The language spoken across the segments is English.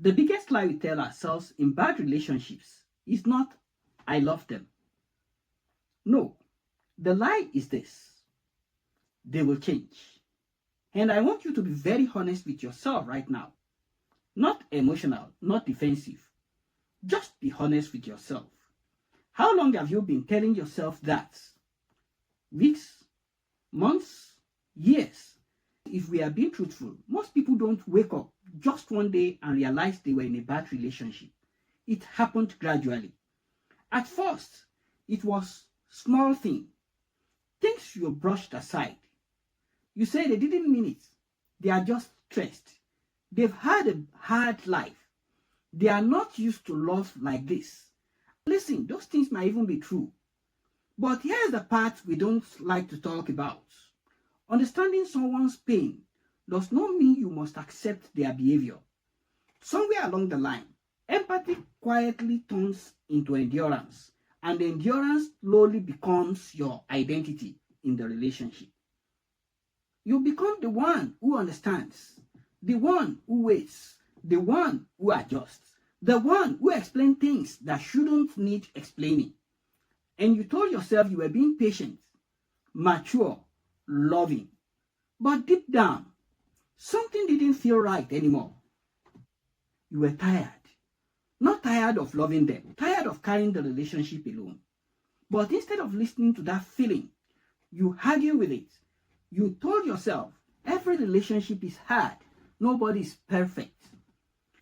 The biggest lie we tell ourselves in bad relationships is not, I love them. No, the lie is this: they will change. And I want you to be very honest with yourself right now. Not emotional, not defensive. Just be honest with yourself. How long have you been telling yourself that? Weeks? Months? Years? If we are being truthful, most people don't wake up just one day and realize they were in a bad relationship. It happened gradually. At first, it was small things you brushed aside. You say they didn't mean it. They are just stressed. They've had a hard life. They are not used to love like this. Listen, those things might even be true. But here's the part we don't like to talk about. Understanding someone's pain does not mean you must accept their behavior. Somewhere along the line, empathy quietly turns into endurance, and endurance slowly becomes your identity in the relationship. You become the one who understands, the one who waits, the one who adjusts, the one who explains things that shouldn't need explaining. And you told yourself you were being patient, mature, loving. But deep down, something didn't feel right anymore. You were tired. Not tired of loving them, tired of carrying the relationship alone. But instead of listening to that feeling, you argue with it. You told yourself every relationship is hard. Nobody is perfect.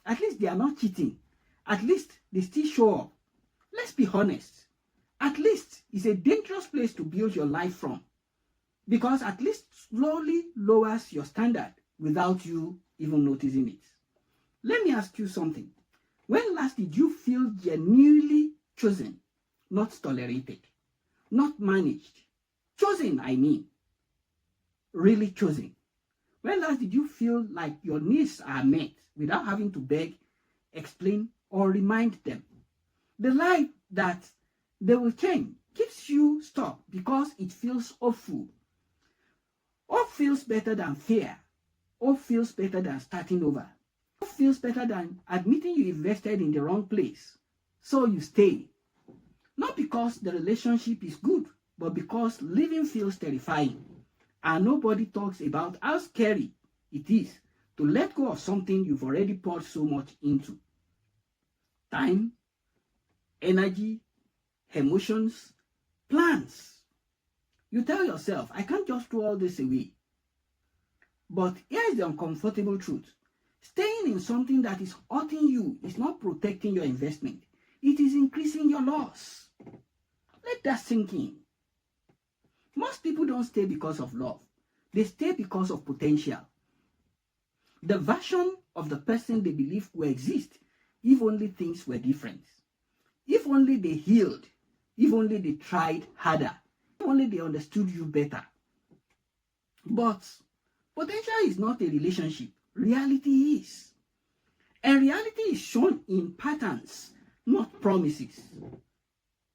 At least they are not cheating. At least they still show up. Let's be honest. At least it's a dangerous place to build your life from, because at least slowly lowers your standard without you even noticing it. Let me ask you something. When last did you feel genuinely chosen, not tolerated, not managed? Chosen, I mean. Really chosen. When last did you feel like your needs are met without having to beg, explain, or remind them? The lie that they will change keeps you stuck because it feels awful. Hope feels better than fear. Hope feels better than starting over. Hope feels better than admitting you invested in the wrong place. So you stay. Not because the relationship is good, but because living feels terrifying. And nobody talks about how scary it is to let go of something you've already poured so much into. Time, energy, emotions, plans. You tell yourself, I can't just throw all this away. But here's the uncomfortable truth. Staying in something that is hurting you is not protecting your investment. It is increasing your loss. Let that sink in. Most people don't stay because of love. They stay because of potential. The version of the person they believe will exist if only things were different. If only they healed. If only they tried harder. If only they understood you better. But potential is not a relationship. Reality is. And reality is shown in patterns, not promises.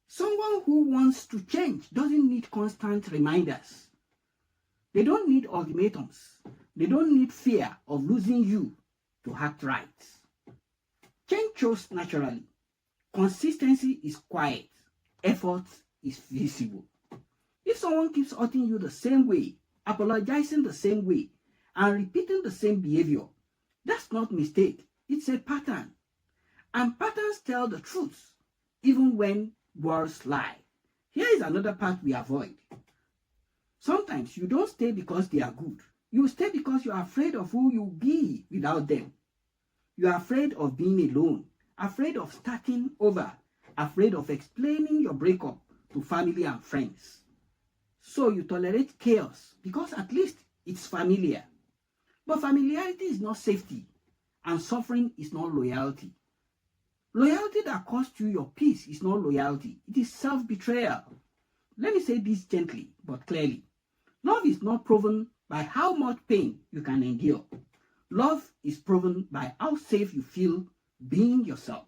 Someone who wants to change doesn't need constant reminders. They don't need ultimatums. They don't need fear of losing you to act right. Change shows naturally. Consistency is quiet. Effort is visible. If someone keeps hurting you the same way, apologizing the same way, and repeating the same behavior, that's not mistake. It's a pattern. And patterns tell the truth, even when words lie. Here is another part we avoid. Sometimes you don't stay because they are good. You stay because you are afraid of who you'll be without them. You are afraid of being alone, afraid of starting over, afraid of explaining your breakup to family and friends. So you tolerate chaos because at least it's familiar. But familiarity is not safety, and suffering is not loyalty. Loyalty that costs you your peace is not loyalty. It is self-betrayal. Let me say this gently but clearly. Love is not proven by how much pain you can endure. Love is proven by how safe you feel being yourself.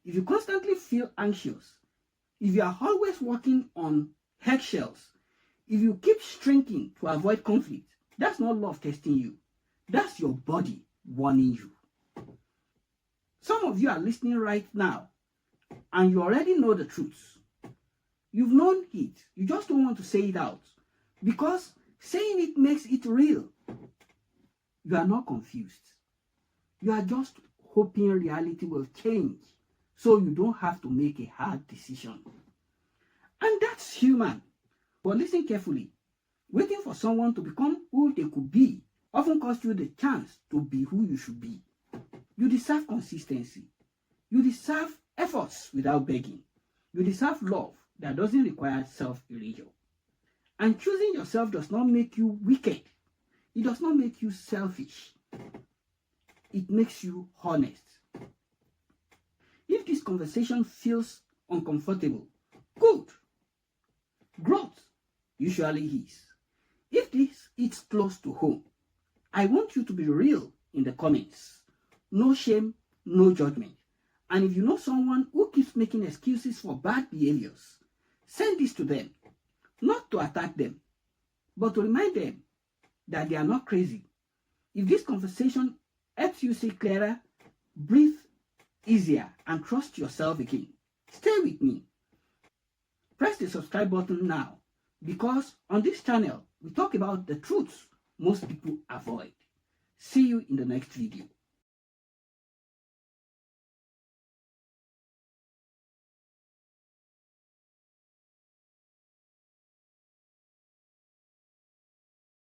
If you constantly feel anxious, if you are always walking on eggshells, if you keep shrinking to avoid conflict, that's not love testing you. That's your body warning you. Some of you are listening right now and you already know the truth. You've known it. You just don't want to say it out because saying it makes it real. You are not confused. You are just hoping reality will change so you don't have to make a hard decision. And that's human. But listen carefully. Waiting for someone to become who they could be often costs you the chance to be who you should be. You deserve consistency. You deserve efforts without begging. You deserve love that doesn't require self-erasure. And choosing yourself does not make you wicked. It does not make you selfish. It makes you honest. If this conversation feels uncomfortable, good. Growth usually is. If this is close to home, I want you to be real in the comments. No shame, no judgment. And if you know someone who keeps making excuses for bad behaviors, send this to them. Not to attack them, but to remind them that they are not crazy. If this conversation helps you see clearer, breathe easier, and trust yourself again, stay with me. Press the subscribe button now because on this channel, we talk about the truths most people avoid. See you in the next video.